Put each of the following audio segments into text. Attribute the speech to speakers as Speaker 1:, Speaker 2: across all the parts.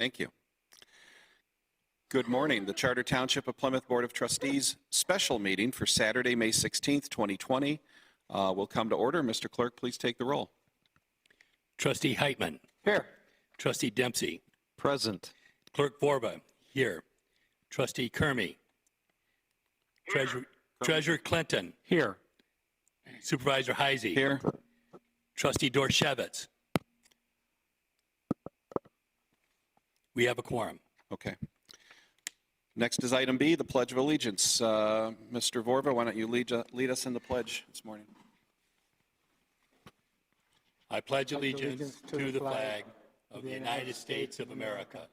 Speaker 1: Thank you. Good morning. The Charter Township of Plymouth Board of Trustees special meeting for Saturday, May 16th, 2020 will come to order. Mr. Clerk, please take the roll.
Speaker 2: Trustee Heitman.
Speaker 3: Here.
Speaker 2: Trustee Dempsey.
Speaker 3: Present.
Speaker 2: Clerk Vorba, here. Trustee Kermey. Treasurer Clinton.
Speaker 3: Here.
Speaker 2: Supervisor Heisey.
Speaker 1: Here.
Speaker 2: Trustee Dorshevitz. We have a quorum.
Speaker 1: Okay. Next is item B, the Pledge of Allegiance. Mr. Vorba, why don't you lead us in the pledge this morning?
Speaker 2: I pledge allegiance to the flag of the United States of America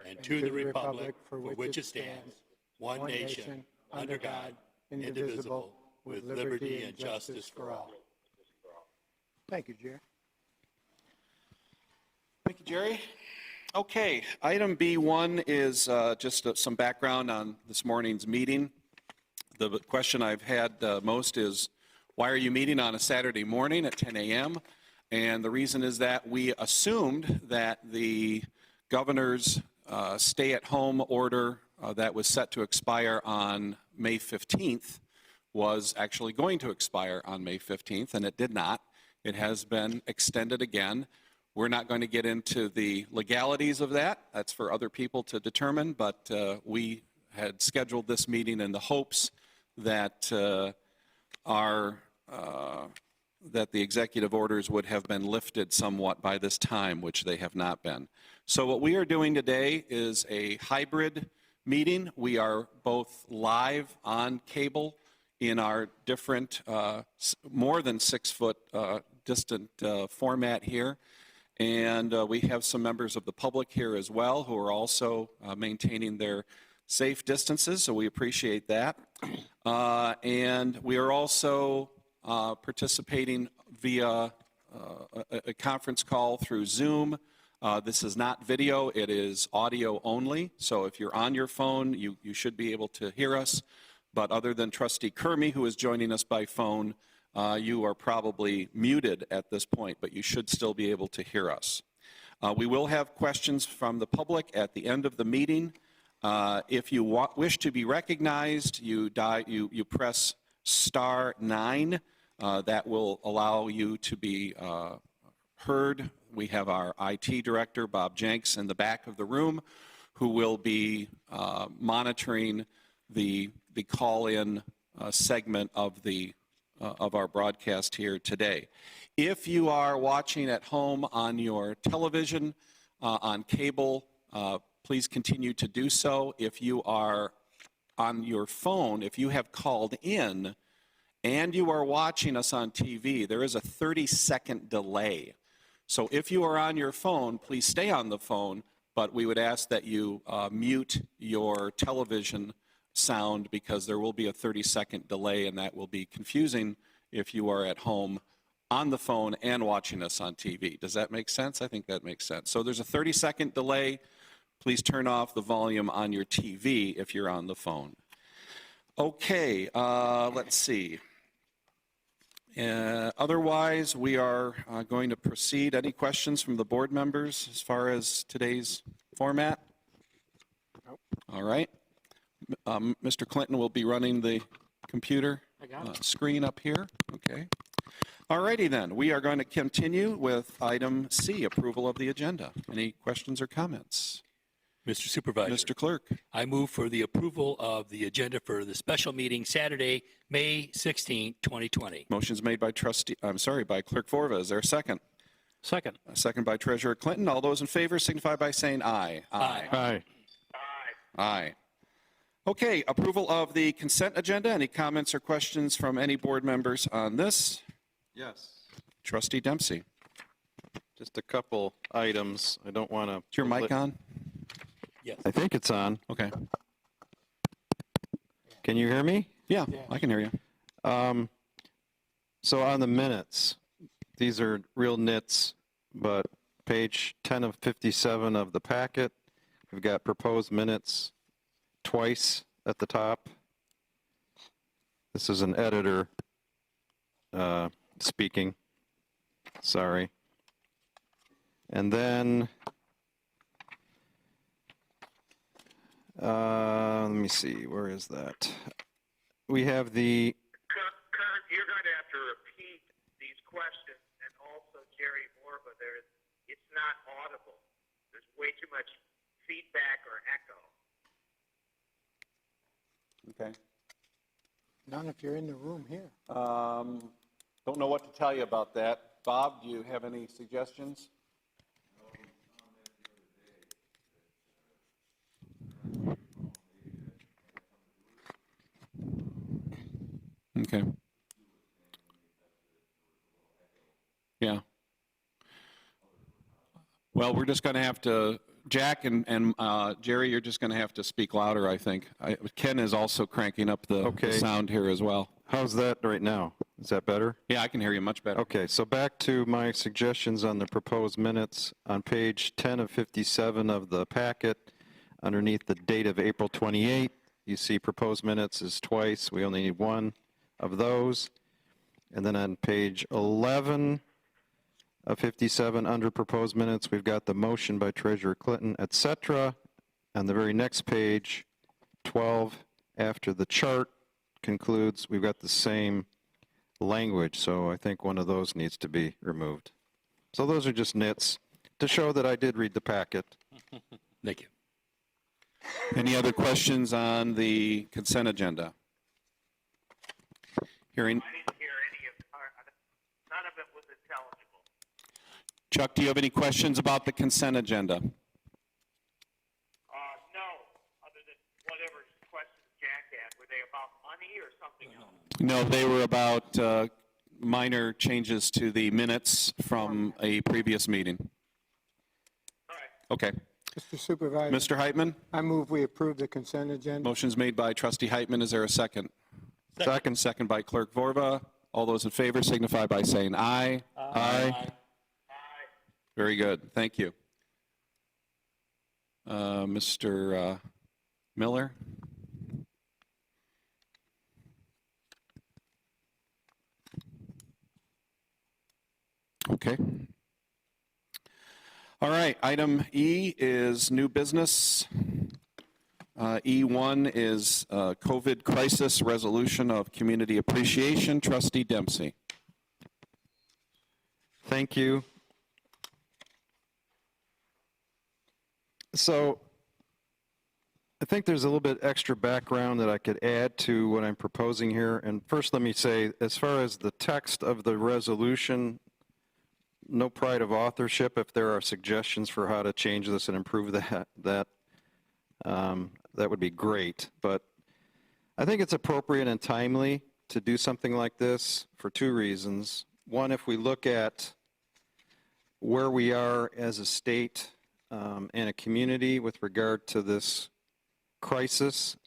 Speaker 2: and to the republic for which it stands, one nation, under God, indivisible, with liberty and justice for all.
Speaker 3: Thank you, Jerry.
Speaker 1: Thank you, Jerry. Okay, item B1 is just some background on this morning's meeting. The question I've had most is, why are you meeting on a Saturday morning at 10 a.m.? And the reason is that we assumed that the governor's stay-at-home order that was set to expire on May 15th was actually going to expire on May 15th, and it did not. It has been extended again. We're not going to get into the legalities of that. That's for other people to determine, but we had scheduled this meeting in the hopes that that the executive orders would have been lifted somewhat by this time, which they have not been. So what we are doing today is a hybrid meeting. We are both live on cable in our different, more than 6-foot distant format here. And we have some members of the public here as well who are also maintaining their safe distances, so we appreciate that. And we are also participating via a conference call through Zoom. This is not video, it is audio only. So if you're on your phone, you should be able to hear us. But other than Trustee Kermey, who is joining us by phone, you are probably muted at this point, but you should still be able to hear us. We will have questions from the public at the end of the meeting. If you wish to be recognized, you press *9. That will allow you to be heard. We have our IT director, Bob Jenks, in the back of the room, who will be monitoring the call-in segment of our broadcast here today. If you are watching at home on your television, on cable, please continue to do so. If you are on your phone, if you have called in and you are watching us on TV, there is a 30-second delay. So if you are on your phone, please stay on the phone, but we would ask that you mute your television sound because there will be a 30-second delay, and that will be confusing if you are at home on the phone and watching us on TV. Does that make sense? I think that makes sense. So there's a 30-second delay. Please turn off the volume on your TV if you're on the phone. Okay, let's see. Otherwise, we are going to proceed. Any questions from the board members as far as today's format? Nope. All right. Mr. Clinton will be running the computer screen up here. Okay. All righty then. We are going to continue with item C, approval of the agenda. Any questions or comments?
Speaker 2: Mr. Supervisor.
Speaker 1: Mr. Clerk.
Speaker 2: I move for the approval of the agenda for the special meeting Saturday, May 16, 2020.
Speaker 1: Motion's made by by Clerk Vorva. Is there a second?
Speaker 3: Second.
Speaker 1: A second by Treasurer Clinton. All those in favor signify by saying aye.
Speaker 2: Aye.
Speaker 3: Aye.
Speaker 1: Aye. Okay, approval of the consent agenda. Any comments or questions from any board members on this?
Speaker 4: Yes.
Speaker 1: Trustee Dempsey.
Speaker 4: Just a couple items. I don't want to...
Speaker 1: Is your mic on?
Speaker 2: Yes.
Speaker 4: I think it's on.
Speaker 1: Okay.
Speaker 4: Can you hear me?
Speaker 1: Yeah, I can hear you.
Speaker 4: So on the minutes, these are real nits, but page 10 of 57 of the packet, we've got proposed minutes twice at the top. This is an editor speaking. Sorry. And then Let me see, where is that? We have the,
Speaker 5: Kurt, you're going to have to repeat these questions, and also Jerry Morva, it's not audible. There's way too much feedback or echo.
Speaker 1: Okay.
Speaker 3: None if you're in the room here.
Speaker 1: Don't know what to tell you about that. Bob, do you have any suggestions? Okay. Yeah. Well, we're just going to have to, Jack and Jerry, you're just going to have to speak louder, I think. Ken is also cranking up the sound here as well.
Speaker 4: how's that right now? Is that better?
Speaker 1: Yeah, I can hear you much better.
Speaker 4: Okay, so back to my suggestions on the proposed minutes. On page 10 of 57 of the packet, underneath the date of April 28, you see proposed minutes is twice. We only need one of those. And then on page 11 of 57, under proposed minutes, we've got the motion by Treasurer Clinton, et cetera. On the very next page, 12, after the chart concludes, we've got the same language, so I think one of those needs to be removed. So those are just nits to show that I did read the packet.
Speaker 2: Thank you.
Speaker 1: Any other questions on the consent agenda? Hearing,
Speaker 5: I didn't hear any of none of it was intelligible.
Speaker 1: Chuck, do you have any questions about the consent agenda?
Speaker 5: No, other than whatever questions Jack had. Were they about money or something else?
Speaker 1: No, they were about minor changes to the minutes from a previous meeting.
Speaker 5: All right.
Speaker 1: Okay.
Speaker 3: Mr. Supervisor,
Speaker 1: Mr. Heitman,
Speaker 3: I move we approve the consent agenda.
Speaker 1: motion's made by Trustee Heitman. Is there a second?
Speaker 2: Second.
Speaker 1: Second by Clerk Vorva. All those in favor signify by saying aye. Aye. Very good. Thank you. Mr. Miller? Okay. All right, item E is new business. E1 is COVID crisis resolution of community appreciation. Trustee Dempsey.
Speaker 4: Thank you. So I think there's a little bit extra background that I could add to what I'm proposing here. And first, let me say, as far as the text of the resolution, no pride of authorship. If there are suggestions for how to change this and improve that would be great. But I think it's appropriate and timely to do something like this for two reasons. One, if we look at where we are as a state and a community with regard to this crisis,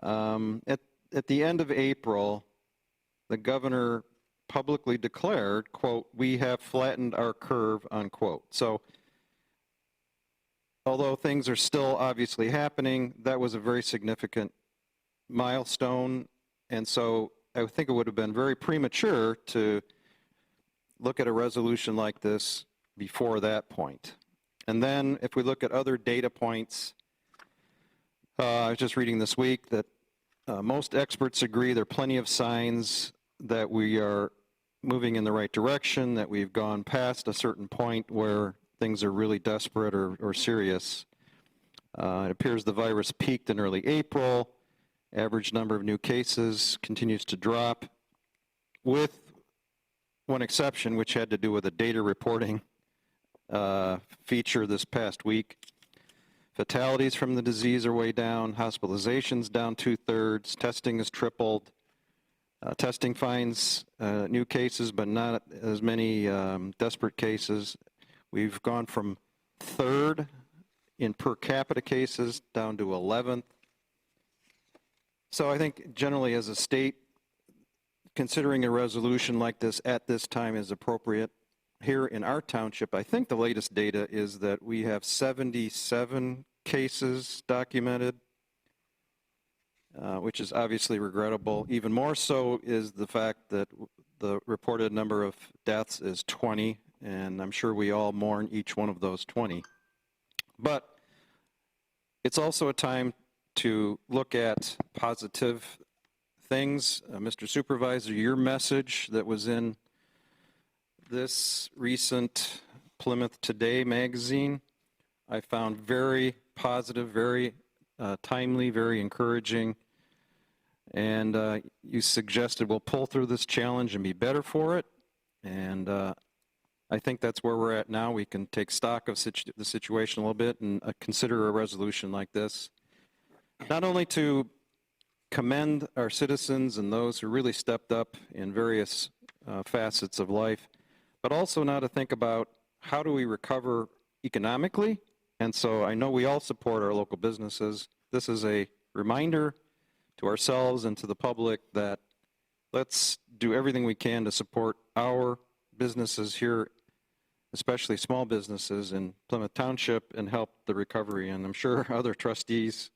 Speaker 4: at the end of April, the governor publicly declared, quote, "We have flattened our curve," unquote. So although things are still obviously happening, that was a very significant milestone. And so I think it would have been very premature to look at a resolution like this before that point. And then if we look at other data points, I was just reading this week that most experts agree there are plenty of signs that we are moving in the right direction, that we've gone past a certain point where things are really desperate or serious. It appears the virus peaked in early April. Average number of new cases continues to drop, with one exception, which had to do with a data reporting feature this past week. Fatalities from the disease are way down. Hospitalizations down 2/3. Testing has tripled. Testing finds new cases, but not as many desperate cases. We've gone from 3rd in per capita cases down to 11th. So I think generally as a state, considering a resolution like this at this time is appropriate. Here in our township, I think the latest data is that we have 77 cases documented, which is obviously regrettable. Even more so is the fact that the reported number of deaths is 20, and I'm sure we all mourn each one of those 20. But It's also a time to look at positive things. Mr. Supervisor, your message that was in this recent Plymouth Today magazine, I found very positive, very timely, very encouraging. And you suggested we'll pull through this challenge and be better for it. And I think that's where we're at now. We can take stock of the situation a little bit and consider a resolution like this. Not only to commend our citizens and those who really stepped up in various facets of life, but also now to think about how do we recover economically. And so I know we all support our local businesses. This is a reminder to ourselves and to the public that let's do everything we can to support our businesses here, especially small businesses in Plymouth Township, and help the recovery. And I'm sure other trustees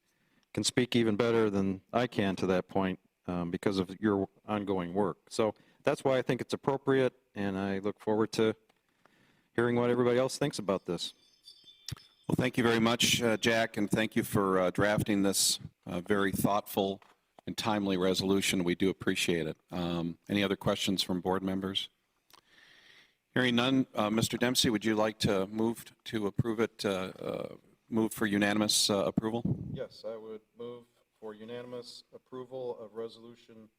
Speaker 4: can speak even better than I can to that point because of your ongoing work. So that's why I think it's appropriate, and I look forward to hearing what everybody else thinks about this.
Speaker 1: Well, thank you very much, Jack, and thank you for drafting this very thoughtful and timely resolution. We do appreciate it. Any other questions from board members? Hearing none, Mr. Dempsey, would you like to move to approve it, move for unanimous approval?
Speaker 4: Yes, I would move for unanimous approval of Resolution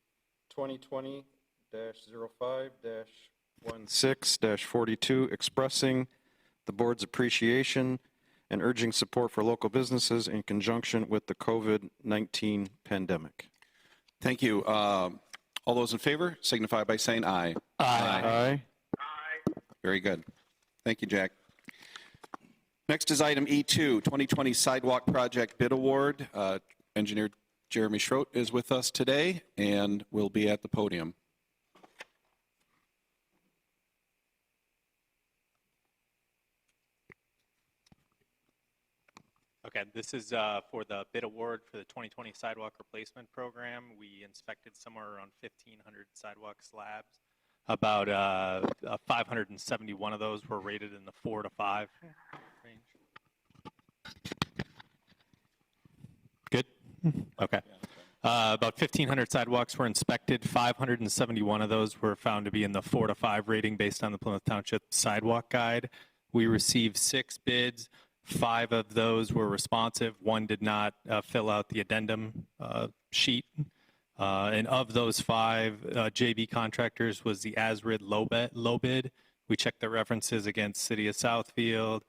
Speaker 4: 2020-05-16-42, expressing the board's appreciation and urging support for local businesses in conjunction with the COVID-19 pandemic.
Speaker 1: Thank you. All those in favor signify by saying aye.
Speaker 4: Aye.
Speaker 1: Very good. Thank you, Jack. Next is item E2, 2020 Sidewalk Project Bid Award. Engineer Jeremy Schroet is with us today and will be at the podium.
Speaker 6: Okay, this is for the bid award for the 2020 sidewalk replacement program. We inspected somewhere around 1,500 sidewalk slabs. About 571 of those were rated in the 4 to 5 range. Good? Okay. About 1,500 sidewalks were inspected. 571 of those were found to be in the 4 to 5 rating based on the Plymouth Township Sidewalk Guide. We received 6 bids. 5 of those were responsive. 1 did not fill out the addendum sheet. And of those 5 JB contractors was the ASRID low bid. We checked the references against City of Southfield,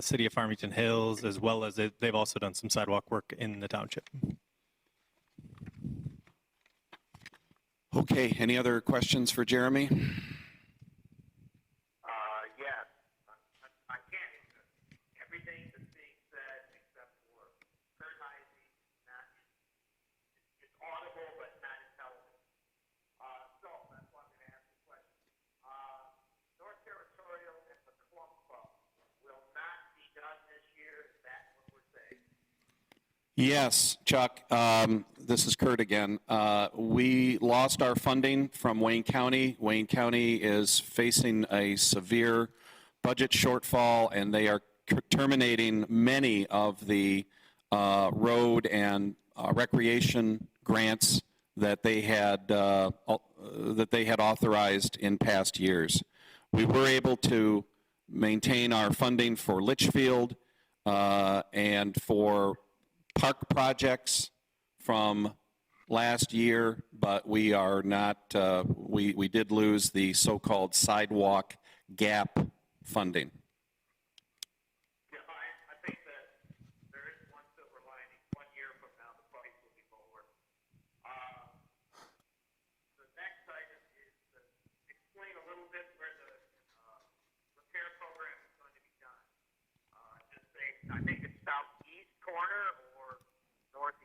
Speaker 6: City of Farmington Hills, as well as they've also done some sidewalk work in the township.
Speaker 1: Okay, any other questions for Jeremy?
Speaker 5: Yes. I can't. Everything that's being said except for criticizing, it's audible but not intelligible. So that's why I'm going to ask the question. North Territorial and the Club Club will not be done this year. Is that what we're saying?
Speaker 1: Yes, Chuck. This is Kurt again. We lost our funding from Wayne County. Wayne County is facing a severe budget shortfall, and they are terminating many of the road and recreation grants that they had authorized in past years. We were able to maintain our funding for Litchfield and for park projects from last year, but we are not, we did lose the so-called sidewalk gap funding.
Speaker 5: Yeah, I think that there is one silver lining. 1 year from now, the price will be lower. The next item is to explain a little bit where the repair program is going to be done. Just say, I think it's southeast corner or northeast.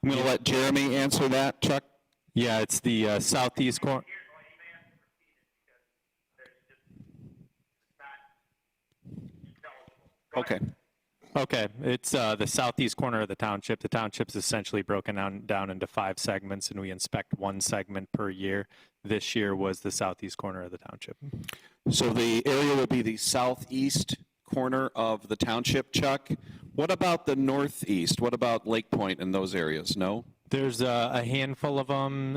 Speaker 1: I'm going to let Jeremy answer that, Chuck.
Speaker 6: Yeah, it's the southeast corner.
Speaker 5: Here, well, you may have to repeat it because there's just, it's not intelligible. Go
Speaker 1: Okay.
Speaker 5: ahead.
Speaker 6: Okay, it's the southeast corner of the township. The township's essentially broken down into 5 segments, and we inspect 1 segment per year. This year was the southeast corner of the township.
Speaker 1: So the area will be the southeast corner of the township, Chuck. What about the northeast? What about Lake Point and those areas? No?
Speaker 6: There's a handful of them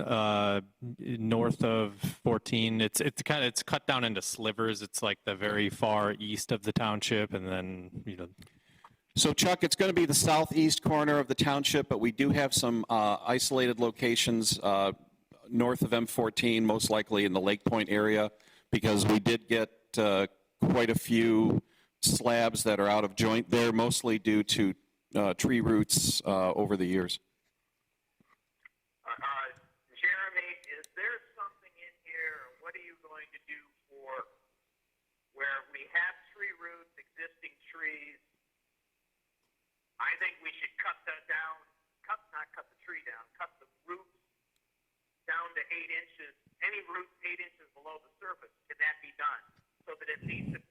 Speaker 6: north of 14. It's cut down into slivers. It's like the very far east of the township, and then
Speaker 1: So Chuck, it's going to be the southeast corner of the township, but we do have some isolated locations north of M14, most likely in the Lake Point area, because we did get quite a few slabs that are out of joint there, mostly due to tree roots over the years.
Speaker 5: Jeremy, is there something in here, or what are you going to do for where we have tree roots, existing trees? I think we should cut that down, not cut the tree down, cut the roots down to 8 inches, any roots 8 inches below the surface. Can that be done? So that at least it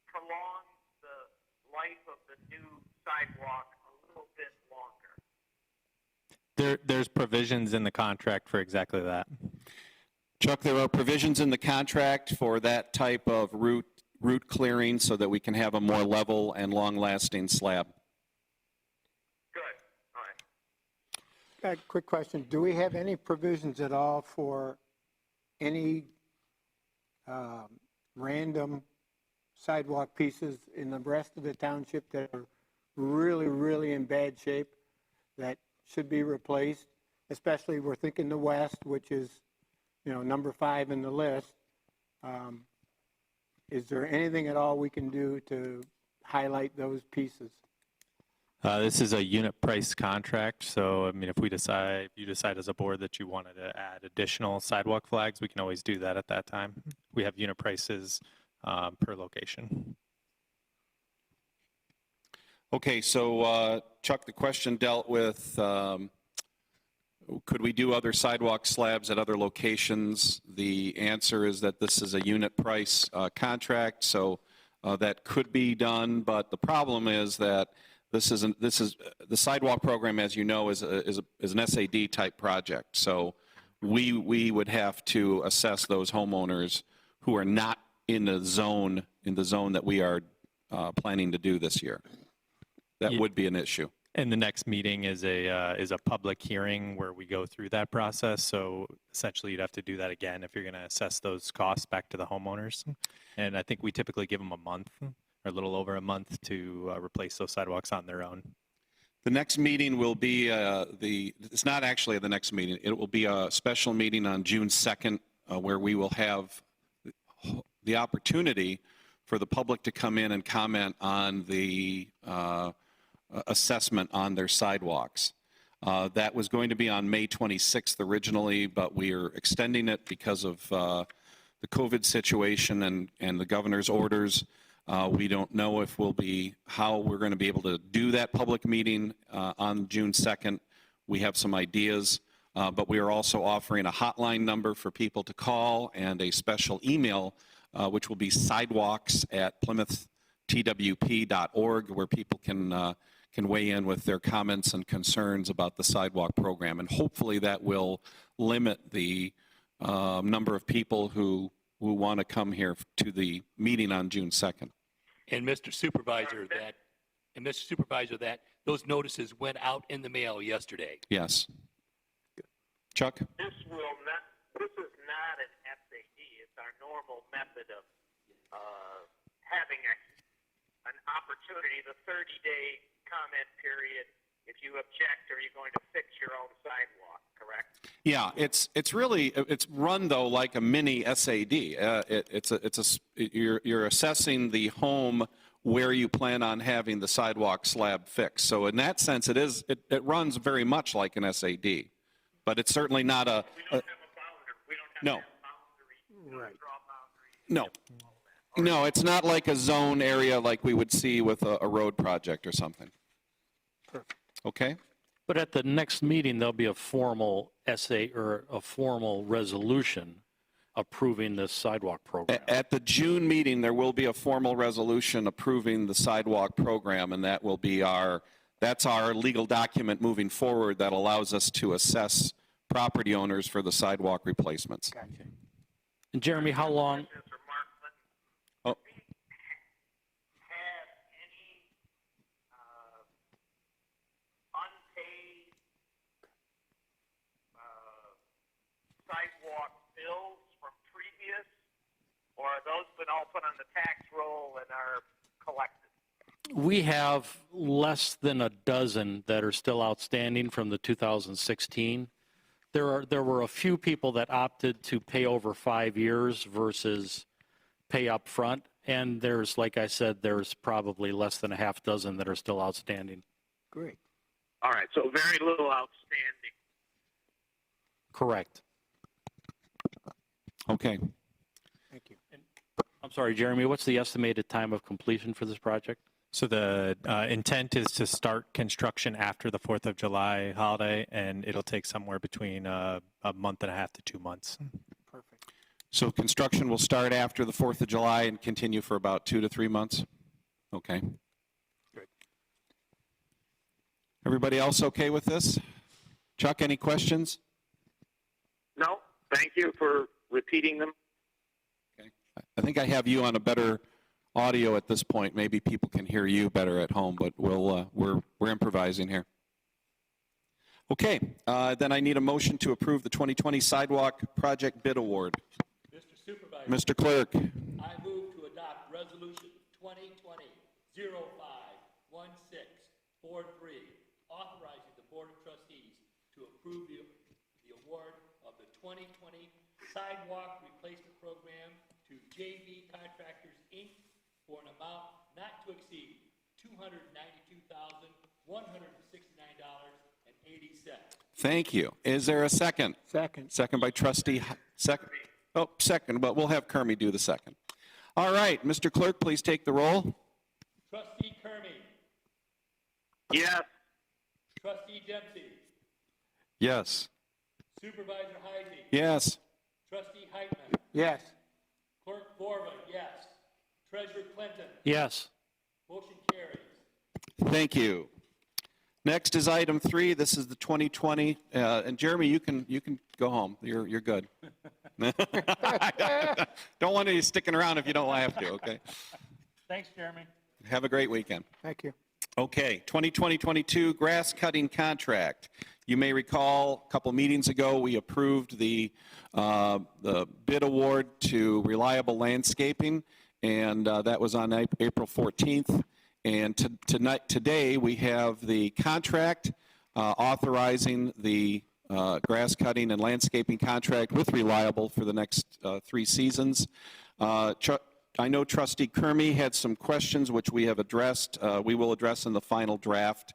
Speaker 5: prolongs the life of the new sidewalk a little bit longer.
Speaker 6: there's provisions in the contract for exactly that.
Speaker 1: Chuck, there are provisions in the contract for that type of root clearing so that we can have a more level and long-lasting slab.
Speaker 5: Good. All right.
Speaker 3: Quick question. Do we have any provisions at all for any random sidewalk pieces in the rest of the township that are really, really in bad shape that should be replaced? Especially we're thinking the west, which is, number 5 in the list. Is there anything at all we can do to highlight those pieces?
Speaker 6: This is a unit price contract, so I mean, if you decide as a board that you wanted to add additional sidewalk flags, we can always do that at that time. We have unit prices per location.
Speaker 1: Okay, so Chuck, the question dealt with could we do other sidewalk slabs at other locations? The answer is that this is a unit price contract, so that could be done, but the problem is that this is the sidewalk program, as you know, is an SAD type project. So we would have to assess those homeowners who are not in the zone that we are planning to do this year. That would be an issue.
Speaker 6: And the next meeting is a public hearing where we go through that process. So essentially, you'd have to do that again if you're going to assess those costs back to the homeowners. And I think we typically give them a month, or a little over a month, to replace those sidewalks on their own.
Speaker 1: The next meeting will be it's not actually the next meeting. It will be a special meeting on June 2nd where we will have the opportunity for the public to come in and comment on the assessment on their sidewalks. That was going to be on May 26th originally, but we are extending it because of the COVID situation and the governor's orders. We don't know how we're going to be able to do that public meeting on June 2nd. We have some ideas, but we are also offering a hotline number for people to call and a special email, which will be sidewalks@PlymouthTWP.org, where people can weigh in with their comments and concerns about the sidewalk program. And hopefully that will limit the number of people who want to come here to the meeting on June 2nd.
Speaker 2: And Mr. Supervisor, that those notices went out in the mail yesterday.
Speaker 1: Yes. Chuck?
Speaker 5: This is not an SAD. It's our normal method of having an opportunity, the 30-day comment period. If you object, are you going to fix your own sidewalk, correct?
Speaker 1: Yeah, it's run though like a mini SAD. You're assessing the home where you plan on having the sidewalk slab fixed. So in that sense, it runs very much like an SAD, but it's certainly not a.
Speaker 5: We don't have a boundary. We don't have
Speaker 1: No.
Speaker 5: to have boundaries.
Speaker 3: Right.
Speaker 5: Draw boundaries.
Speaker 1: No. No, it's not like a zone area like we would see with a road project or something.
Speaker 3: Perfect.
Speaker 1: Okay?
Speaker 7: But at the next meeting, there'll be a formal essay or a formal resolution approving this sidewalk program.
Speaker 1: At the June meeting, there will be a formal resolution approving the sidewalk program, and that will be that's our legal document moving forward that allows us to assess property owners for the sidewalk replacements.
Speaker 7: And Jeremy, how long?
Speaker 5: Mr. Markman,
Speaker 1: Oh.
Speaker 5: we had or are those been all put on the tax roll and are collected?
Speaker 7: We have less than a dozen that are still outstanding from the 2016. There were a few people that opted to pay over 5 years versus pay up front. And there's, like I said, there's probably less than a half dozen that are still outstanding.
Speaker 3: Great.
Speaker 5: All right, so very little outstanding.
Speaker 7: Correct.
Speaker 1: Okay.
Speaker 3: Thank you.
Speaker 7: I'm sorry, Jeremy, what's the estimated time of completion for this project?
Speaker 6: So the intent is to start construction after the 4th of July holiday, and it'll take somewhere between a month and a half to 2 months.
Speaker 3: Perfect.
Speaker 1: So construction will start after the 4th of July and continue for about 2 to 3 months? Okay.
Speaker 3: Good.
Speaker 1: Everybody else okay with this? Chuck, any questions?
Speaker 5: No, thank you for repeating them.
Speaker 1: Okay. I think I have you on a better audio at this point. Maybe people can hear you better at home, but we're improvising here. Okay, then I need a motion to approve the 2020 Sidewalk Project Bid Award.
Speaker 2: Mr. Supervisor,
Speaker 1: Mr. Clerk.
Speaker 2: I move to adopt Resolution 2020-05-1643, authorizing the Board of Trustees to approve the award of the 2020 Sidewalk Replacement Program to JV Contractors, Inc. for an amount not to exceed $292,169.80.
Speaker 1: Thank you. Is there a second?
Speaker 3: Second.
Speaker 1: Second by Trustee. Second. Oh, second, but we'll have Kermie do the second. All right, Mr. Clerk, please take the roll.
Speaker 2: Trustee Kermie,
Speaker 5: Yes.
Speaker 2: Trustee Dempsey,
Speaker 4: Yes.
Speaker 2: Supervisor Heisey,
Speaker 1: Yes.
Speaker 2: Trustee Heitman,
Speaker 3: Yes.
Speaker 2: Clerk Borba, yes. Treasurer Clinton,
Speaker 7: Yes.
Speaker 2: motion carries.
Speaker 1: Thank you. Next is item 3. This is the 2020, and Jeremy, you can go home. You're good. Don't want you sticking around if you don't have to, okay?
Speaker 2: Thanks, Jeremy.
Speaker 1: Have a great weekend.
Speaker 3: Thank you.
Speaker 1: Okay, 2020-22 grass cutting contract. You may recall a couple meetings ago we approved the bid award to Reliable Landscaping, and that was on April 14th. And today we have the contract authorizing the grass cutting and landscaping contract with Reliable for the next 3 seasons. I know Trustee Kermie had some questions which we have addressed. We will address in the final draft.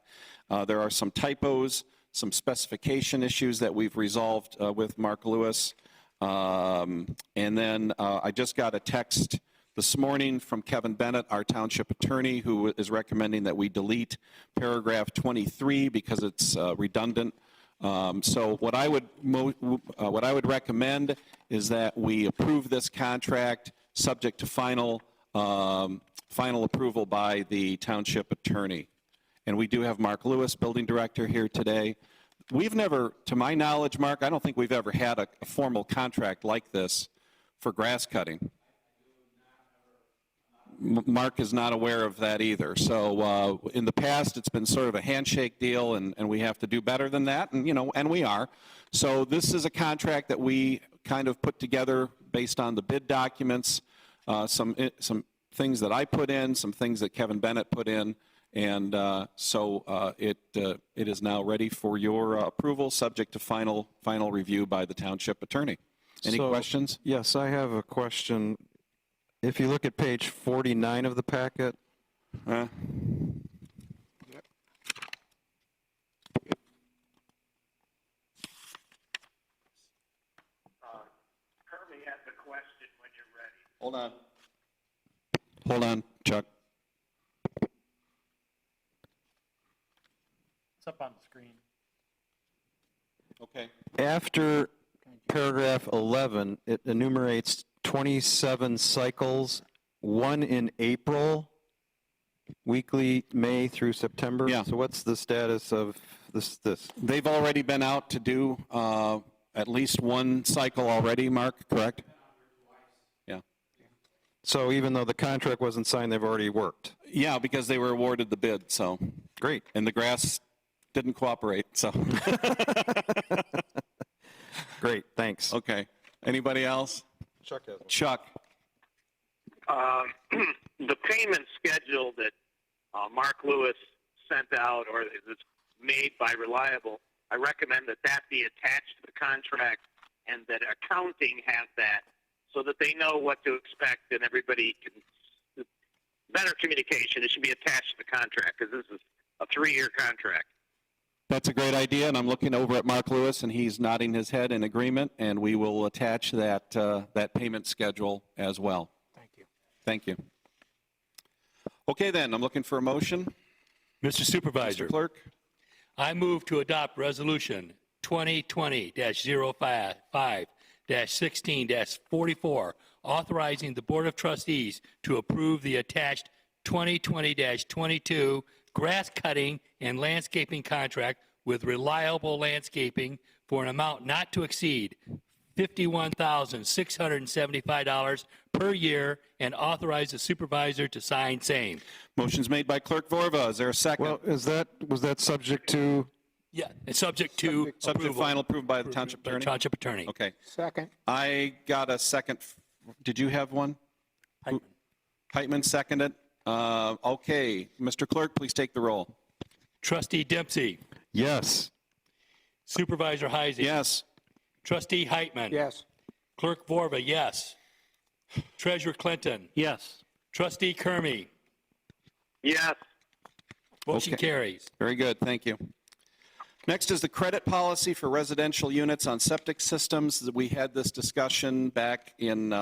Speaker 1: There are some typos, some specification issues that we've resolved with Mark Lewis. And then I just got a text this morning from Kevin Bennett, our township attorney, who is recommending that we delete paragraph 23 because it's redundant. So what I would recommend is that we approve this contract subject to final approval by the township attorney. And we do have Mark Lewis, building director, here today. We've never, to my knowledge, Mark, I don't think we've ever had a formal contract like this for grass cutting. Mark is not aware of that either. So in the past, it's been sort of a handshake deal, and we have to do better than that, and we are. So this is a contract that we kind of put together based on the bid documents, some things that I put in, some things that Kevin Bennett put in, and so it is now ready for your approval, subject to final review by the township attorney. Any questions?
Speaker 4: Yes, I have a question. If you look at page 49 of the packet,
Speaker 5: Kermie has a question when you're ready.
Speaker 1: Hold on. Hold on, Chuck.
Speaker 2: It's up on the screen.
Speaker 1: Okay.
Speaker 4: after paragraph 11, it enumerates 27 cycles, one in April, weekly May through September.
Speaker 1: Yeah.
Speaker 4: So what's the status of this?
Speaker 1: They've already been out to do at least one cycle already, Mark, correct? Yeah.
Speaker 4: So even though the contract wasn't signed, they've already worked.
Speaker 1: Yeah, because they were awarded the bid, so.
Speaker 4: Great.
Speaker 1: And the grass didn't cooperate, so.
Speaker 4: Great, thanks.
Speaker 1: Okay. Anybody else?
Speaker 4: Chuck has one.
Speaker 1: Chuck.
Speaker 5: The payment schedule that Mark Lewis sent out or is made by Reliable, I recommend that that be attached to the contract and that accounting have that so that they know what to expect and everybody can, better communication. It should be attached to the contract because this is a 3-year contract.
Speaker 1: That's a great idea, and I'm looking over at Mark Lewis, and he's nodding his head in agreement, and we will attach that, that payment schedule as well.
Speaker 3: Thank you.
Speaker 1: Thank you. Okay, then, I'm looking for a motion.
Speaker 2: Mr. Supervisor,
Speaker 1: Mr. Clerk?
Speaker 2: I move to adopt Resolution 2020-05-16-44, authorizing the Board of Trustees to approve the attached 2020-22 grass cutting and landscaping contract with Reliable Landscaping for an amount not to exceed $51,675 per year and authorize the supervisor to sign same.
Speaker 1: Motion's made by Clerk Vorva. Is there a second?
Speaker 4: Well, was that subject to?
Speaker 2: Yeah, it's subject to
Speaker 1: Subject to
Speaker 2: approval
Speaker 1: final approved by the Township
Speaker 2: by
Speaker 1: Attorney?
Speaker 2: Township Attorney.
Speaker 1: Okay.
Speaker 3: Second.
Speaker 1: I got a second. Did you have one?
Speaker 2: Heitman.
Speaker 1: Heitman seconded. Okay. Mr. Clerk, please take the roll.
Speaker 2: Trustee Dempsey.
Speaker 4: Yes.
Speaker 2: Supervisor Heisey.
Speaker 1: Yes.
Speaker 2: Trustee Heitman.
Speaker 3: Yes.
Speaker 2: Clerk Vorva, yes. Treasurer Clinton.
Speaker 7: Yes.
Speaker 2: Trustee Kermy.
Speaker 5: Yes.
Speaker 2: Motion
Speaker 1: Okay.
Speaker 2: carries.
Speaker 1: Very good. Thank you. Next is the credit policy for residential units on septic systems. We had this discussion back in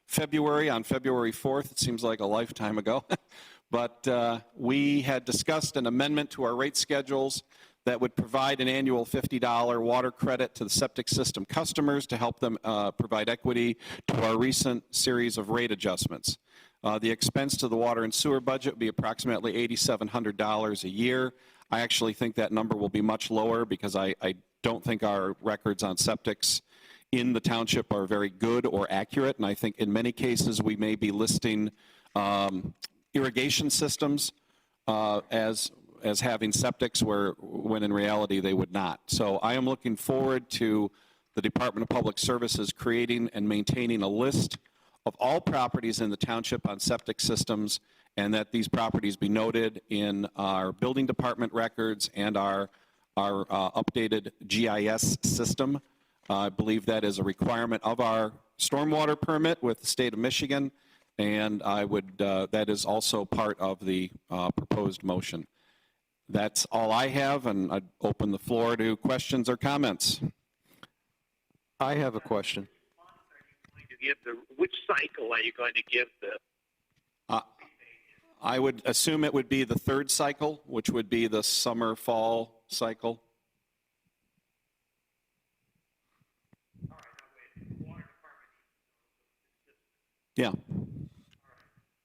Speaker 1: February, on February 4th. It seems like a lifetime ago. But we had discussed an amendment to our rate schedules that would provide an annual $50 water credit to the septic system customers to help them provide equity to our recent series of rate adjustments. The expense to the water and sewer budget would be approximately $8,700 a year. I actually think that number will be much lower because I don't think our records on septics in the township are very good or accurate, and I think in many cases we may be listing irrigation systems as having septics when in reality they would not. So I am looking forward to the Department of Public Services creating and maintaining a list of all properties in the township on septic systems, and that these properties be noted in our building department records and our updated GIS system. I believe that is a requirement of our stormwater permit with the state of Michigan, and I would that is also part of the proposed motion. That's all I have, and I'd open the floor to questions or comments.
Speaker 4: I have a question.
Speaker 5: Which cycle are you going to give the?
Speaker 1: I would assume it would be the third cycle, which would be the summer-fall cycle. Yeah.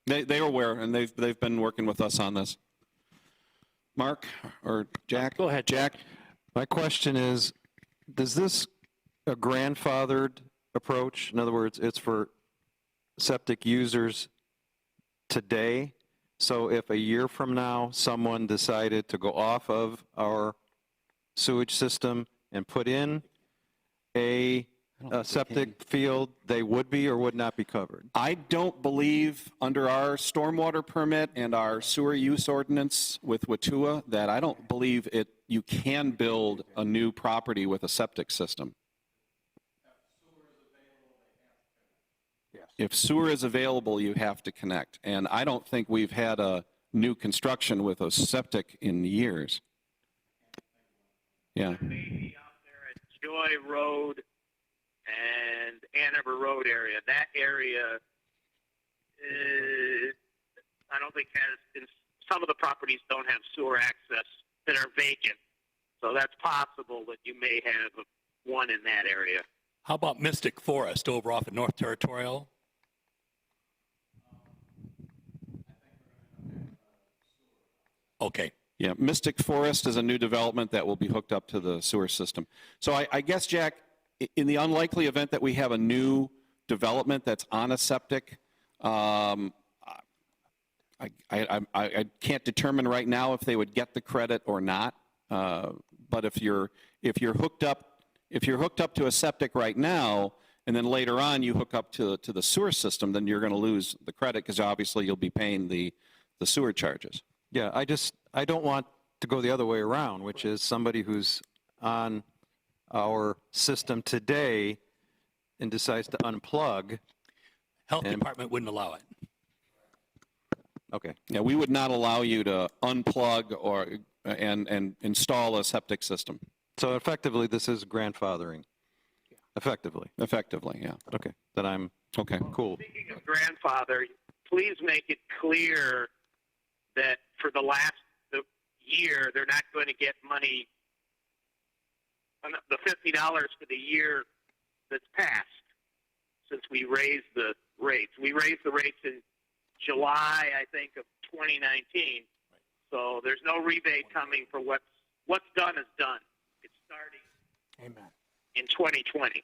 Speaker 1: They are aware, and they've been working with us on this. Mark or Jack?
Speaker 7: Go ahead,
Speaker 1: Jack.
Speaker 4: My question is, is this a grandfathered approach? In other words, it's for septic users today. So if a year from now someone decided to go off of our sewage system and put in a septic field, they would be or would not be covered?
Speaker 1: I don't believe under our stormwater permit and our sewer use ordinance with Watua that I don't believe you can build a new property with a septic system. If sewer is available, you have to connect. And I don't think we've had a new construction with a septic in years. Yeah.
Speaker 5: Maybe out there at Joy Road and Andover Road area. That area, I don't think some of the properties don't have sewer access that are vacant. So that's possible that you may have one in that area.
Speaker 2: How about Mystic Forest over off of North Territorial? Okay.
Speaker 1: Yeah, Mystic Forest is a new development that will be hooked up to the sewer system. So I guess, Jack, in the unlikely event that we have a new development that's on a septic, I can't determine right now if they would get the credit or not. But if you're hooked up to a septic right now and then later on you hook up to the sewer system, then you're going to lose the credit because obviously you'll be paying the sewer charges.
Speaker 4: Yeah, I don't want to go the other way around, which is somebody who's on our system today and decides to unplug.
Speaker 2: Health Department wouldn't allow it.
Speaker 4: Okay.
Speaker 1: Yeah, we would not allow you to unplug and install a septic system.
Speaker 4: So effectively, this is grandfathering. Effectively.
Speaker 1: Effectively, yeah.
Speaker 4: Okay. Then I'm
Speaker 1: Okay.
Speaker 4: cool.
Speaker 5: Speaking of grandfather, please make it clear that for the year, they're not going to get money, the $50 for the year that's passed, since we raised the rates. We raised the rates in July, I think, of 2019. So there's no rebate coming for what's done is done. It's starting in 2020.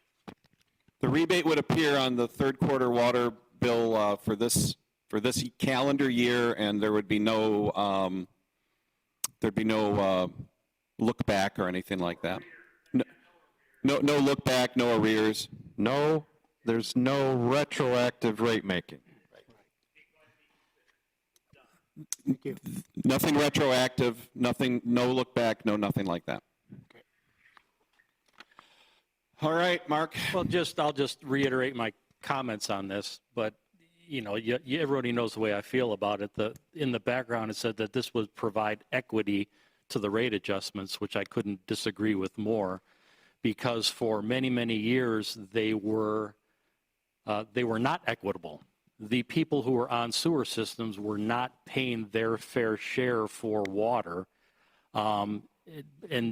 Speaker 1: The rebate would appear on the third quarter water bill for this calendar year, and there would be no look back or anything like that. No look back, no arrears.
Speaker 4: No, there's no retroactive rate making.
Speaker 3: Thank you.
Speaker 1: Nothing retroactive, nothing, no look back, no nothing like that. All right, Mark.
Speaker 7: Well, I'll just reiterate my comments on this, but everybody knows the way I feel about it. In the background, it said that this would provide equity to the rate adjustments, which I couldn't disagree with more, because for many, many years they were not equitable. The people who were on sewer systems were not paying their fair share for water, and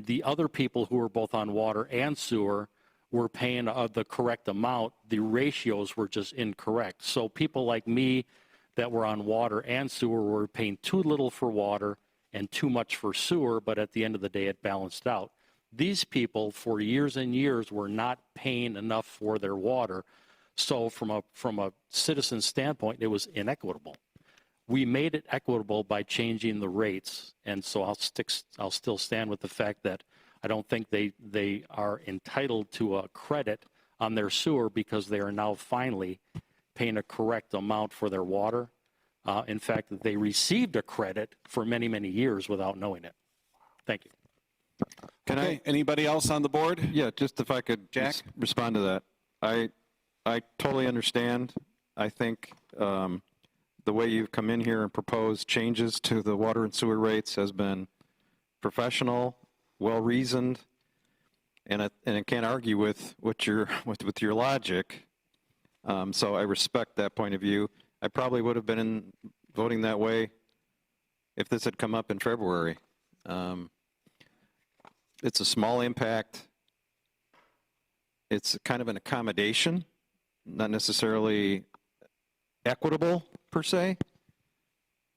Speaker 7: the other people who were both on water and sewer were paying the correct amount. The ratios were just incorrect. So people like me that were on water and sewer were paying too little for water and too much for sewer, but at the end of the day, it balanced out. These people, for years and years, were not paying enough for their water. So from a citizen standpoint, it was inequitable. We made it equitable by changing the rates, and so I'll still stand with the fact that I don't think they are entitled to a credit on their sewer because they are now finally paying a correct amount for their water. In fact, they received a credit for many, many years without knowing it. Thank you.
Speaker 1: Anybody else on the board?
Speaker 4: Yeah, just if I could
Speaker 1: Jack?
Speaker 4: respond to that. I totally understand. I think the way you've come in here and proposed changes to the water and sewer rates has been professional, well-reasoned, and I can't argue with your logic. So I respect that point of view. I probably would have been voting that way if this had come up in February. It's a small impact. It's kind of an accommodation, not necessarily equitable per se,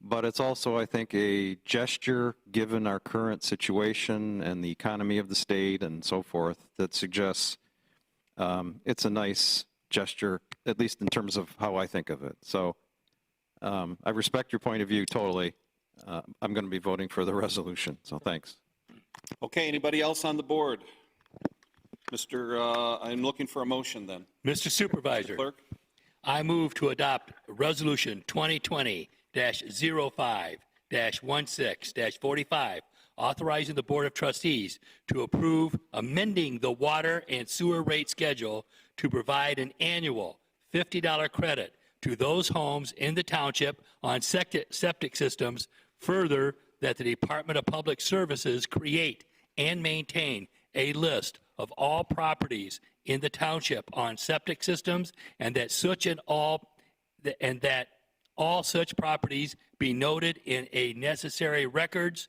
Speaker 4: but it's also, I think, a gesture given our current situation and the economy of the state and so forth that suggests it's a nice gesture, at least in terms of how I think of it. So I respect your point of view totally. I'm going to be voting for the resolution, so thanks.
Speaker 1: Okay, anybody else on the board? I'm looking for a motion then.
Speaker 2: Mr. Supervisor,
Speaker 1: Clerk?
Speaker 2: I move to adopt Resolution 2020-05-16-45, authorizing the Board of Trustees to approve amending the water and sewer rate schedule to provide an annual $50 credit to those homes in the township on septic systems. Further, that the Department of Public Services create and maintain a list of all properties in the township on septic systems, and that all such properties be noted in a necessary records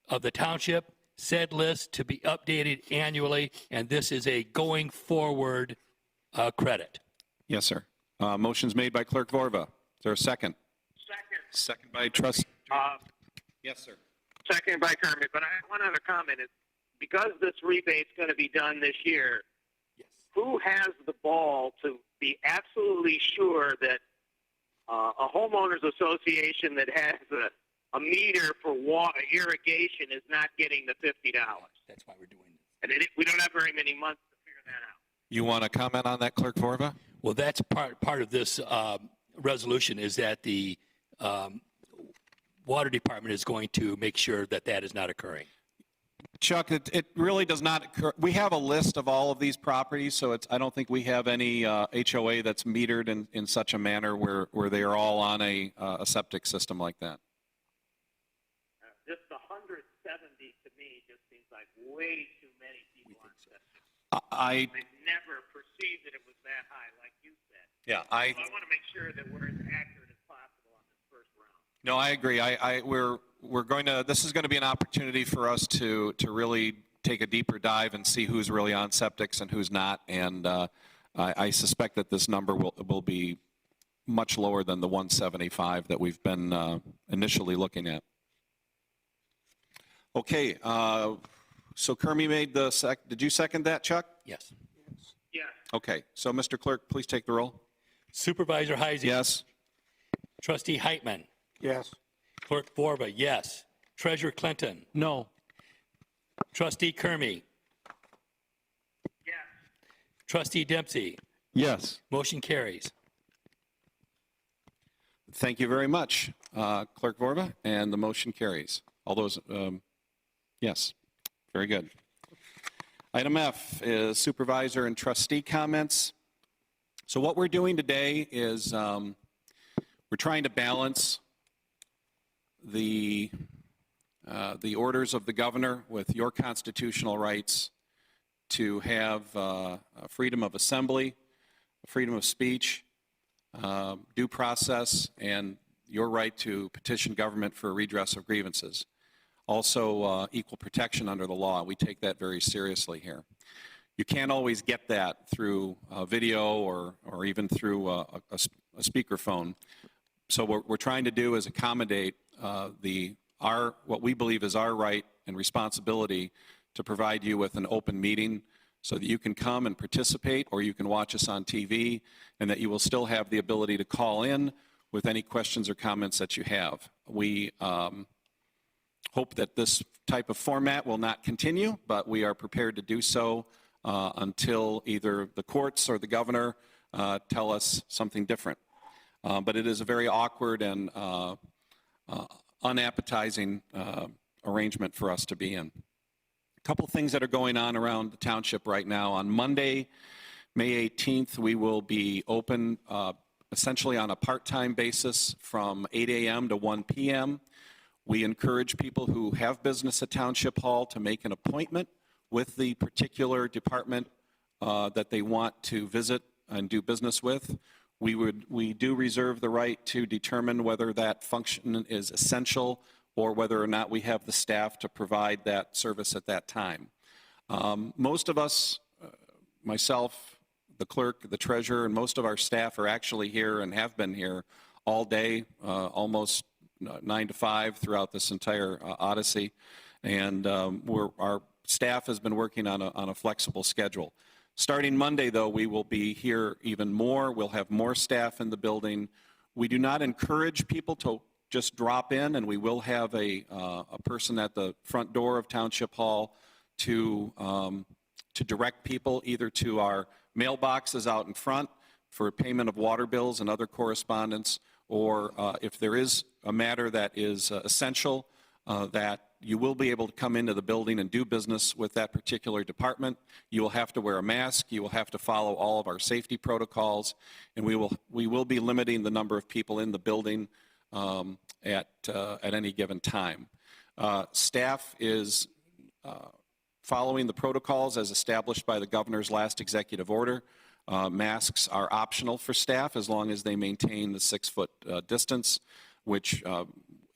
Speaker 2: of the township, said list to be updated annually, and this is a going forward credit.
Speaker 1: Yes, sir. Motion's made by Clerk Vorva. Is there a second?
Speaker 5: Second.
Speaker 1: Second by Trustee. Yes, sir.
Speaker 5: Second by Kermit, but I have one other comment. Is because this rebate's going to be done this year, who has the ball to be absolutely sure that a homeowners association that has a meter for water irrigation is not getting the $50?
Speaker 2: That's why we're doing this.
Speaker 5: And we don't have very many months to figure that out.
Speaker 1: You want to comment on that, Clerk Vorba?
Speaker 2: Well, that's part of this resolution is that the Water Department is going to make sure that that is not occurring.
Speaker 1: Chuck, it really does not occur. We have a list of all of these properties, so I don't think we have any HOA that's metered in such a manner where they are all on a septic system like that.
Speaker 5: Just 170 to me just seems like way too many people on septic.
Speaker 1: I
Speaker 5: never perceived that it was that high, like you said.
Speaker 1: Yeah,
Speaker 5: So I want to make sure that we're as accurate as possible on this first round.
Speaker 1: No, I agree. We're going to. This is going to be an opportunity for us to really take a deeper dive and see who's really on septics and who's not. And I suspect that this number will be much lower than the 175 that we've been initially looking at. Okay. So Kermie made the Did you second that, Chuck?
Speaker 2: Yes.
Speaker 5: Yes.
Speaker 1: Okay. So Mr. Clerk, please take the roll.
Speaker 2: Supervisor Heisey.
Speaker 1: Yes.
Speaker 2: Trustee Heitman.
Speaker 3: Yes.
Speaker 2: Clerk Vorba, yes. Treasurer Clinton.
Speaker 7: No.
Speaker 2: Trustee Kermie.
Speaker 5: Yes.
Speaker 2: Trustee Dempsey.
Speaker 4: Yes.
Speaker 2: Motion carries.
Speaker 1: Thank you very much, Clerk Vorba, and the motion carries. All those, yes, very good. Item F is supervisor and trustee comments. So what we're doing today is we're trying to balance the orders of the governor with your constitutional rights to have freedom of assembly, freedom of speech, due process, and your right to petition government for redress of grievances. Also, equal protection under the law. We take that very seriously here. You can't always get that through video or even through a speakerphone. So what we're trying to do is accommodate what we believe is our right and responsibility to provide you with an open meeting so that you can come and participate, or you can watch us on TV, and that you will still have the ability to call in with any questions or comments that you have. We hope that this type of format will not continue, but we are prepared to do so until either the courts or the governor tell us something different. But it is a very awkward and unappetizing arrangement for us to be in. A couple things that are going on around the township right now. On Monday, May 18th, we will be open essentially on a part-time basis from 8 a.m. to 1 p.m. We encourage people who have business at Township Hall to make an appointment with the particular department that they want to visit and do business with. We do reserve the right to determine whether that function is essential or whether or not we have the staff to provide that service at that time. Most of us, myself, the clerk, the treasurer, and most of our staff are actually here and have been here all day, almost 9 to 5 throughout this entire odyssey. And our staff has been working on a flexible schedule. Starting Monday, though, we will be here even more. We'll have more staff in the building. We do not encourage people to just drop in, and we will have a person at the front door of Township Hall to direct people either to our mailboxes out in front for payment of water bills and other correspondence, or if there is a matter that is essential, that you will be able to come into the building and do business with that particular department. You will have to wear a mask. You will have to follow all of our safety protocols, and we will be limiting the number of people in the building at any given time. Staff is following the protocols as established by the governor's last executive order. Masks are optional for staff as long as they maintain the 6-foot distance, which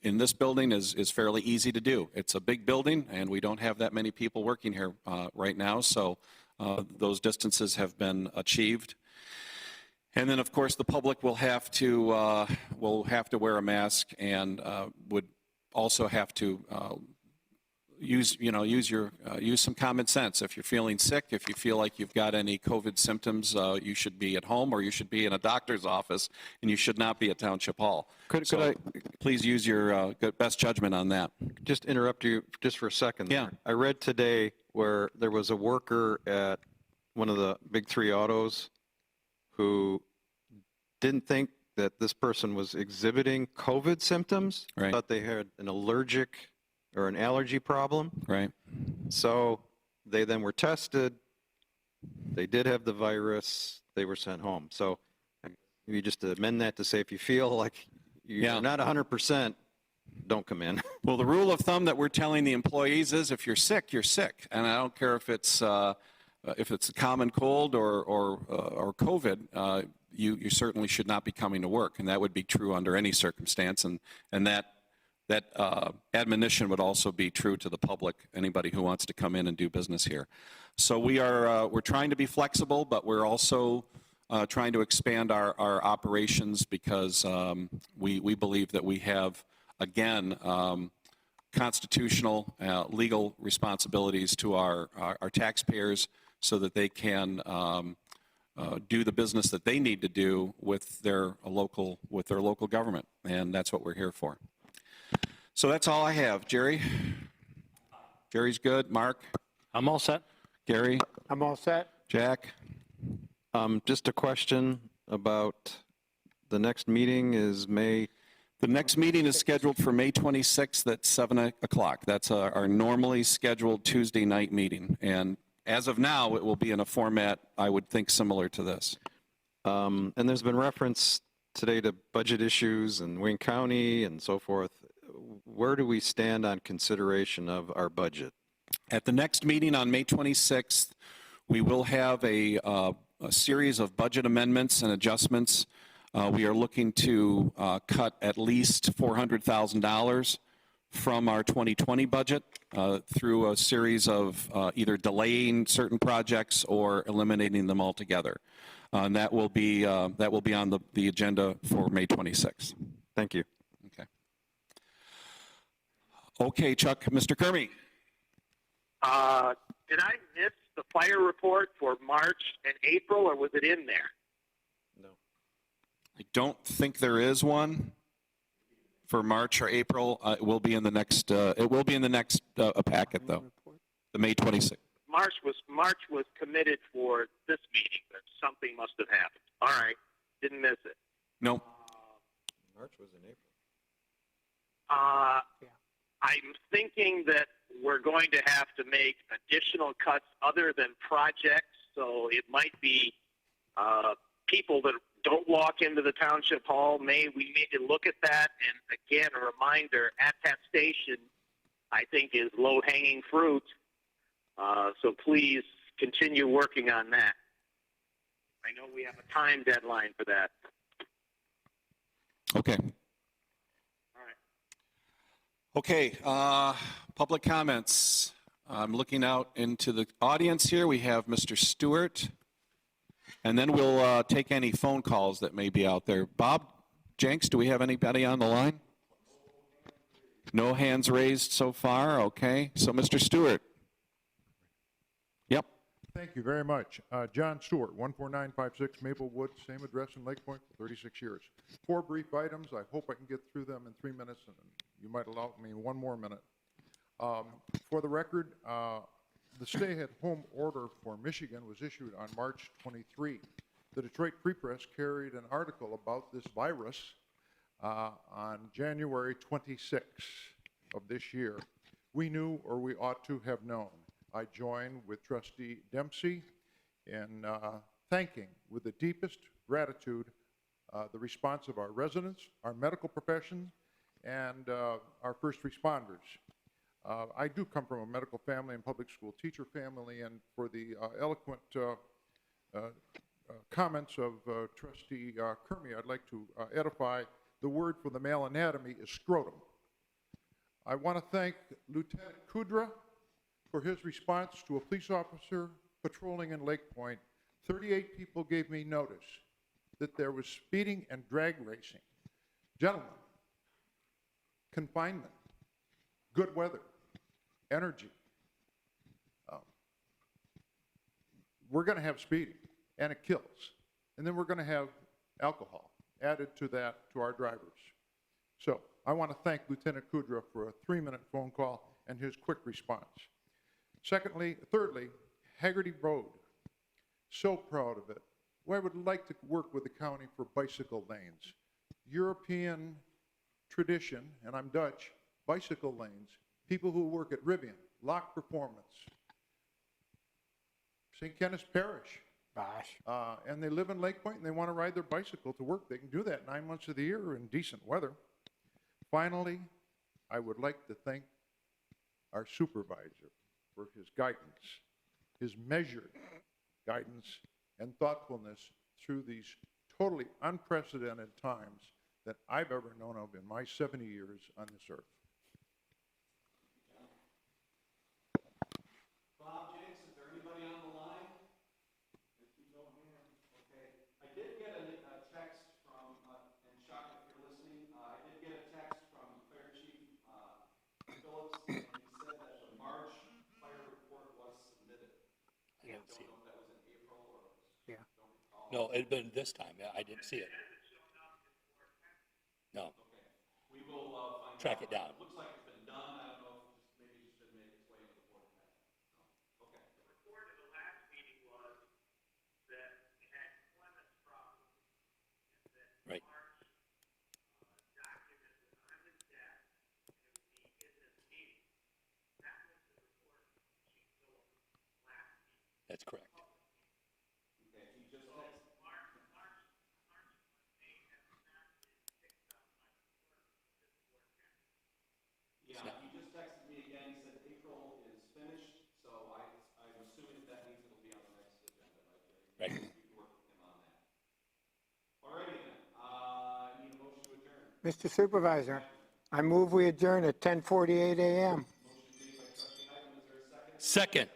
Speaker 1: in this building is fairly easy to do. It's a big building, and we don't have that many people working here right now, so those distances have been achieved. And then, of course, the public will have to wear a mask and would also have to use some common sense. If you're feeling sick, if you feel like you've got any COVID symptoms, you should be at home or you should be in a doctor's office, and you should not be at Township Hall.
Speaker 4: Could I
Speaker 1: please use your best judgment on that?
Speaker 4: just interrupt you just for a second?
Speaker 1: Yeah.
Speaker 4: I read today where there was a worker at one of the big three autos who didn't think that this person was exhibiting COVID symptoms.
Speaker 1: Right.
Speaker 4: Thought they had an allergic or an allergy problem.
Speaker 1: Right.
Speaker 4: So they then were tested. They did have the virus. They were sent home. So you just amend that to say if you feel like you're
Speaker 1: Yeah.
Speaker 4: not 100%, don't come in.
Speaker 1: Well, the rule of thumb that we're telling the employees is if you're sick, you're sick. And I don't care if it's a common cold or COVID, you certainly should not be coming to work. And that would be true under any circumstance. And that admonition would also be true to the public, anybody who wants to come in and do business here. So we're trying to be flexible, but we're also trying to expand our operations because we believe that we have, again, constitutional legal responsibilities to our taxpayers so that they can do the business that they need to do with their local government, and that's what we're here for. So that's all I have. Jerry? Jerry's good. Mark?
Speaker 7: I'm all set.
Speaker 1: Gary?
Speaker 3: I'm all set.
Speaker 1: Jack?
Speaker 4: Just a question about the next meeting is May.
Speaker 1: The next meeting is scheduled for May 26th at 7 o'clock. That's our normally scheduled Tuesday night meeting. And as of now, it will be in a format, I would think, similar to this.
Speaker 4: And there's been reference today to budget issues in Wayne County and so forth. Where do we stand on consideration of our budget?
Speaker 1: At the next meeting on May 26th, we will have a series of budget amendments and adjustments. We are looking to cut at least $400,000 from our 2020 budget through a series of either delaying certain projects or eliminating them altogether. And that will be on the agenda for May 26th.
Speaker 4: Thank you.
Speaker 1: Okay. Okay, Chuck. Mr. Kermy.
Speaker 5: Did I miss the fire report for March and April, or was it in there?
Speaker 4: No.
Speaker 1: I don't think there is one for March or April. It will be in the next. It will be in the next packet, though. The May 26th.
Speaker 5: March was committed for this meeting, but something must have happened. All right, didn't miss it.
Speaker 1: No.
Speaker 4: March was in April.
Speaker 5: I'm thinking that we're going to have to make additional cuts other than projects, so it might be people that don't walk into the township hall. We need to look at that, and again, a reminder, at that station, I think, is low-hanging fruit, so please continue working on that. I know we have a time deadline for that.
Speaker 1: Okay.
Speaker 5: All right.
Speaker 1: Okay. Public comments. I'm looking out into the audience here. We have Mr. Stewart, and then we'll take any phone calls that may be out there. Bob Jenks, do we have anybody on the line? No hands raised so far. Okay. So, Mr. Stewart. Yep.
Speaker 8: Thank you very much. John Stewart, 14956 Maplewood, same address in Lake Point for 36 years. 4 brief items. I hope I can get through them in 3 minutes, and you might allow me 1 more minute. For the record, the stay-at-home order for Michigan was issued on March 23. The Detroit Free Press carried an article about this virus on January 26 of this year. We knew, or we ought to have known. I join with Trustee Dempsey in thanking with the deepest gratitude the response of our residents, our medical profession, and our first responders. I do come from a medical family and public school teacher family, and for the eloquent comments of Trustee Kermy, I'd like to edify. The word for the male anatomy is scrotum. I want to thank Lieutenant Kudra for his response to a police officer patrolling in Lake Point. 38 people gave me notice that there was speeding and drag racing. Gentlemen, confinement, good weather, energy. We're going to have speeding, and it kills. And then we're going to have alcohol added to that to our drivers. So I want to thank Lieutenant Kudra for a 3-minute phone call and his quick response. Thirdly, Haggerty Road. So proud of it. Well, I would like to work with the county for bicycle lanes. European tradition, and I'm Dutch, bicycle lanes. People who work at Rivian, Lock Performance, St. Kenneth Parish.
Speaker 3: Gosh.
Speaker 8: And they live in Lake Point and they want to ride their bicycle to work. They can do that 9 months of the year in decent weather. Finally, I would like to thank our supervisor for his guidance, his measured guidance and thoughtfulness through these totally unprecedented times that I've ever known of in my 70 years on this earth.
Speaker 1: Bob, James, is there anybody on the line? Okay. I did get a text from, and Chuck, if you're listening, I did get a text from Fire Chief Phillips, and he said that the March fire report was submitted. I
Speaker 2: didn't see
Speaker 1: don't know if that was in April or,
Speaker 3: Yeah.
Speaker 1: don't recall.
Speaker 2: No, it'd been this time. Yeah, I didn't see it. No.
Speaker 1: Okay. We will find
Speaker 2: Track
Speaker 1: out.
Speaker 2: it down.
Speaker 1: It looks like it's been done. I don't know if it maybe just didn't make its way into the board packet. So, okay.
Speaker 5: The report of the last meeting was that we had Clemens problem, and that
Speaker 2: Right.
Speaker 5: Mark's document was on his desk, and it would be in this meeting. That was the report from Chief Phillips last meeting.
Speaker 2: That's correct.
Speaker 1: Okay, he just texted.
Speaker 5: March may have not been picked up by the clerk of this board packet.
Speaker 1: Yeah, he just texted me again. He said April is finished, so I'm assuming that means it'll be on the next agenda, right?
Speaker 2: Right.
Speaker 1: We can work with him on that. Alrighty then, I need a motion to adjourn.
Speaker 3: Mr. Supervisor, I move we adjourn at 10:48 a.m.
Speaker 1: Motion made by Trustee Hyman, is there a second?
Speaker 2: Second.